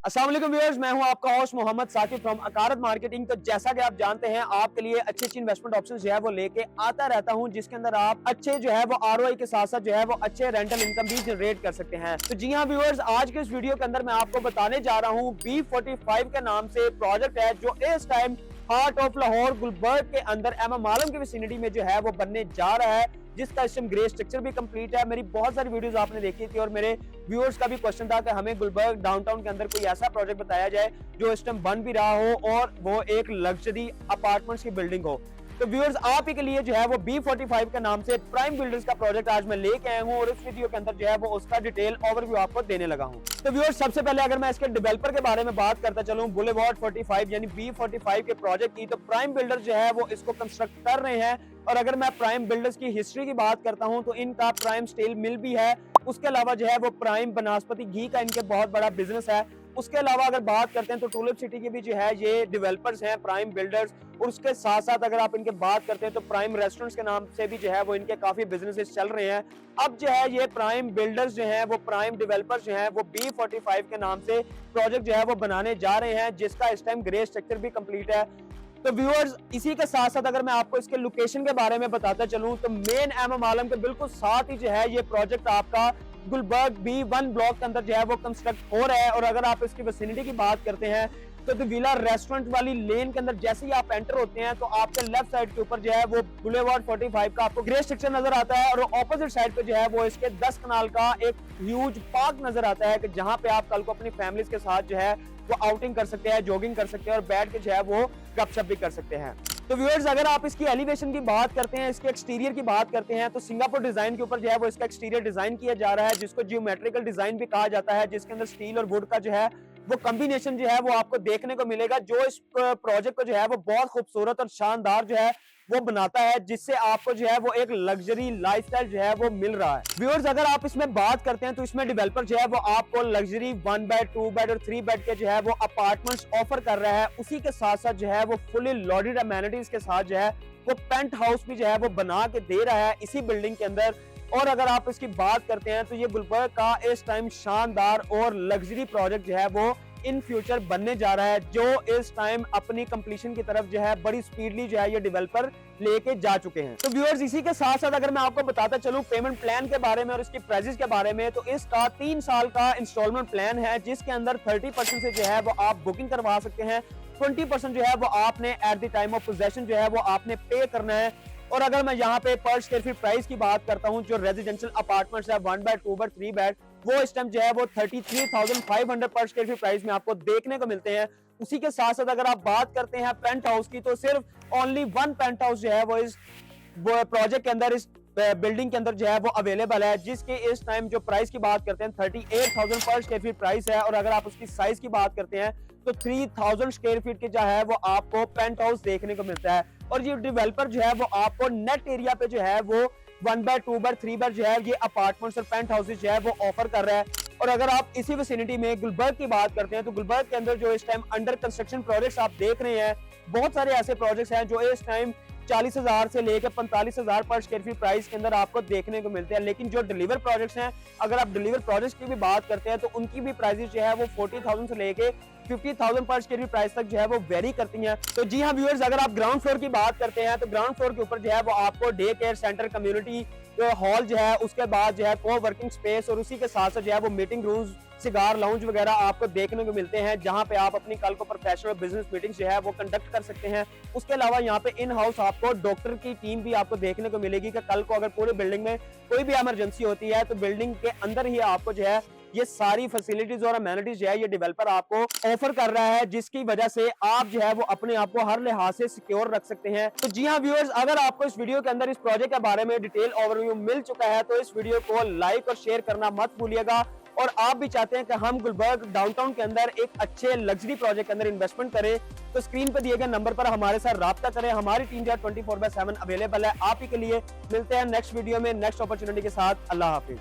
अस्सलाम वालेकुम व्यूअर्स, मैं हूं आपका host Mohammad Saqib from Akarat marketing. तो जैसा कि आप जानते हैं, आपके लिए अच्छी अच्छी इन्वेस्टमेंट ऑप्शंस जो है वो लेके आता रहता हूं, जिसके अंदर आप अच्छे जो है वो आरओआई के साथ साथ जो है वो अच्छे रेंटल इनकम भी जनरेट कर सकते हैं। तो जी हाँ व्यूअर्स, आज के इस वीडियो के अंदर मैं आपको बताने जा रहा हूँ B45 के नाम से प्रोजेक्ट है, जो इस time heart of Lahore Gulberg के अंदर इमाम आलम की विसिनिटी में जो है वो बनने जा रहा है, जिसका इस टाइम ग्रे स्ट्रक्चर भी कंप्लीट है। मेरी बहुत सारी वीडियोस आपने देखी थी और मेरे व्यूअर्स का भी क्वेश्चन था कि हमें गुलबर्ग डाउनटाउन के अंदर कोई ऐसा प्रोजेक्ट बताया जाए जो इस टाइम बन भी रहा हो और वो एक लग्जरी अपार्टमेंट्स की बिल्डिंग हो। तो व्यूअर्स, आप ही के लिए जो है वो B45 के नाम से प्राइम बिल्डर्स का प्रोजेक्ट आज मैं लेके आया हूं और इस वीडियो के अंदर जो है वो उसका डिटेल ओवरव्यू आपको देने लगा हूं। तो व्यूअर्स, सबसे पहले अगर मैं इसके डेवलपर के बारे में बात करता चलूं, बुलेवार्ड 45 यानी B45 के प्रोजेक्ट की, तो प्राइम बिल्डर जो है वो इसको कंस्ट्रक्ट कर रहे हैं। और अगर मैं प्राइम बिल्डर्स की हिस्ट्री की बात करता हूं तो इनका प्राइम स्टील मिल भी है, उसके अलावा जो है वो प्राइम बनास्पति घी का इनके बहुत बड़ा बिजनेस है। उसके अलावा अगर बात करते हैं तो टूलिप सिटी के भी जो है ये डेवलपर्स हैं प्राइम बिल्डर्स, और उसके साथ साथ अगर आप इनके बात करते हैं तो प्राइम रेस्टोरेंट्स के नाम से भी जो है वो इनके काफी बिजनेसेस चल रहे हैं। अब जो है ये प्राइम बिल्डर्स जो है वो प्राइम डेवलपर्स जो है वो B45 के नाम से प्रोजेक्ट जो है वो बनाने जा रहे हैं, जिसका इस टाइम ग्रे स्ट्रक्चर भी कंप्लीट है। तो व्यूअर्स, इसी के साथ साथ अगर मैं आपको इसके लोकेशन के बारे में बताता चलूं तो मेन इमाम आलम के बिल्कुल साथ ही जो है ये प्रोजेक्ट आपका गुलबर्ग B1 ब्लॉक के अंदर जो है वो कंस्ट्रक्ट हो रहा है। और अगर आप इसकी विसिनिटी की बात करते हैं तो विला रेस्टोरेंट वाली लेन के अंदर जैसे ही आप एंटर होते हैं तो आपके लेफ्ट साइड के ऊपर जो है वो बुलेवार्ड 45 का आपको ग्रे स्ट्रक्चर नजर आता है, और ऑपोजिट साइड पे जो है वो इसके 10 कनाल का एक ह्यूज पार्क नजर आता है कि जहां पे आप कल को अपनी फैमिलीज के साथ जो है वो आउटिंग कर सकते हैं, जॉगिंग कर सकते हैं और बैठ के जो है वो गपशप भी कर सकते हैं। तो व्यूअर्स, अगर आप इसकी एलिवेशन की बात करते हैं, इसके एक्सटीरियर की बात करते हैं, तो सिंगापुर डिजाइन के ऊपर जो है वो इसका एक्सटीरियर डिजाइन किया जा रहा है, जिसको जियोमेट्रिकल डिजाइन भी कहा जाता है, जिसके अंदर स्टील और वुड का जो है वो कॉम्बिनेशन जो है वो आपको देखने को मिलेगा, जो इस प्रोजेक्ट को जो है वो बहुत खूबसूरत और शानदार जो है वो बनाता है, जिससे आपको जो है वो एक लग्जरी लाइफस्टाइल जो है वो मिल रहा है। व्यूअर्स, अगर आप इसमें बात करते हैं तो इसमें डेवलपर जो है वो आपको लग्जरी 1 बेड 2 बेड और 3 बेड के जो है वो अपार्टमेंट्स ऑफर कर रहा है। उसी के साथ साथ जो है वो फुली लोडेड अमेनिटीज के साथ जो है वो पेंट हाउस भी जो है वो बना के दे रहा है इसी बिल्डिंग के अंदर। और अगर आप इसकी बात करते हैं तो ये गुलबर्ग का इस टाइम शानदार और लग्जरी प्रोजेक्ट जो है वो इन फ्यूचर बनने जा रहा है, जो इस टाइम अपनी कंप्लीशन की तरफ जो है बड़ी स्पीडली जो है ये डेवलपर लेके जा चुके हैं। तो व्यूअर्स, इसी के साथ साथ अगर मैं आपको बताता चलूं पेमेंट प्लान के बारे में और इसकी प्राइसेस के बारे में, तो इसका 3 साल का इंस्टॉलमेंट प्लान है, जिसके अंदर 30% से जो है वो आप बुकिंग करवा सकते हैं, 20% जो है वो आपने at the time of possession जो है वो आपने पे करना है। और अगर मैं यहाँ पे पर स्क्वायर फीट प्राइस की बात करता हूँ, जो रेजिडेंशियल अपार्टमेंट्स है 1 बेड 2 बेड 3 बेड, वो इस टाइम जो है वो 33,500 पर स्क्वायर फीट प्राइस में आपको देखने को मिलते हैं। उसी के साथ साथ अगर आप बात करते हैं पेंट हाउस की, तो सिर्फ ओनली 1 पेंट हाउस जो है वो इस प्रोजेक्ट के अंदर, इस बिल्डिंग के अंदर जो है वो अवेलेबल है, जिसके इस टाइम जो प्राइस की बात करते हैं 38,000 पर स्क्वायर फीट प्राइस है। और अगर आप उसकी साइज की बात करते हैं तो 3,000 स्क्वायर फीट के जो है वो आपको पेंट हाउस देखने को मिलता है। और ये डेवलपर जो है वो आपको नेट एरिया पे जो है वो 1 बेड 2 बेड 3 बेड जो है ये अपार्टमेंट्स और पेंट हाउसेज जो है वो ऑफर कर रहा है। और अगर आप इसी विसिनिटी में गुलबर्ग की बात करते हैं तो गुलबर्ग के अंदर जो इस टाइम अंडर कंस्ट्रक्शन प्रोजेक्ट्स आप देख रहे हैं, बहुत सारे ऐसे प्रोजेक्ट्स हैं जो इस टाइम 40,000 से लेकर 45,000 पर स्क्वायर फीट प्राइस के अंदर आपको देखने को मिलते हैं। लेकिन जो डिलीवर प्रोजेक्ट्स हैं, अगर आप डिलीवर प्रोजेक्ट्स की भी बात करते हैं तो उनकी भी प्राइसेस जो है वो 40,000 से लेके 50,000 पर स्क्वायर फीट प्राइस तक जो है वो वेरी करती हैं। तो जी हाँ व्यूअर्स, अगर आप ग्राउंड फ्लोर की बात करते हैं तो ग्राउंड फ्लोर के ऊपर जो है वो आपको day care centre, community hall जो है, उसके बाद जो है को वर्किंग स्पेस, और उसी के साथ साथ जो है वो मीटिंग रूम्स, सिगार लाउंज वगैरह आपको देखने को मिलते हैं, जहां पे आप अपनी कल को प्रोफेशनल बिजनेस मीटिंग्स जो है वो कंडक्ट कर सकते हैं। उसके अलावा यहाँ पे इन हाउस आपको डॉक्टर की टीम भी आपको देखने को मिलेगी कि कल को अगर पूरे बिल्डिंग में कोई भी इमरजेंसी होती है तो बिल्डिंग के अंदर ही आपको जो है ये सारी फैसिलिटीज और अमेनिटीज जो है ये डेवलपर आपको ऑफर कर रहा है, जिसकी वजह से आप जो है वो अपने आप को हर लिहाज से सिक्योर रख सकते हैं। तो जी हाँ व्यूअर्स, अगर आपको इस वीडियो के अंदर इस प्रोजेक्ट के बारे में डिटेल ओवरव्यू मिल चुका है तो इस वीडियो को लाइक और शेयर करना मत भूलिएगा। और आप भी चाहते हैं कि हम गुलबर्ग डाउनटाउन के अंदर एक अच्छे लग्जरी प्रोजेक्ट के अंदर इन्वेस्टमेंट करें, तो स्क्रीन पर दिए गए नंबर पर हमारे साथ राब्ता करें। हमारी टीम जो है 24/7 अवेलेबल है आप ही के लिए। मिलते हैं नेक्स्ट वीडियो में नेक्स्ट अपॉर्चुनिटी के साथ। अल्लाह हाफिज।